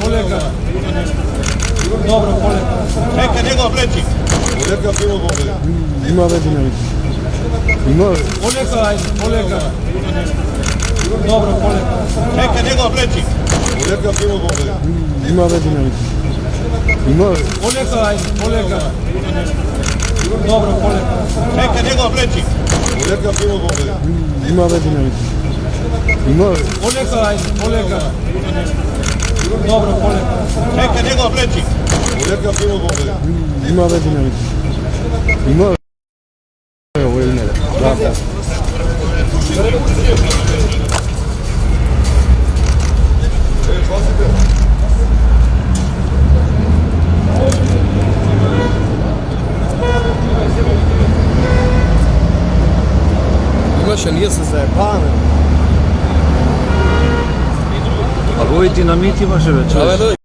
Poleka. Dobro, poleka. Čeka njegov plecik. Ima ove dinamike. Ima. Poleka. Dobro, poleka. Čeka njegov plecik. Ima ove dinamike. Ima. Poleka. Dobro, poleka. Čeka njegov plecik. Ima ove dinamike. Ima. Poleka. Dobro, poleka. Čeka njegov plecik. Ima ove dinamike. Ima. Ovo je ne. Da. Imaš, nije se zajebane. A voi dinamiti vaše večer?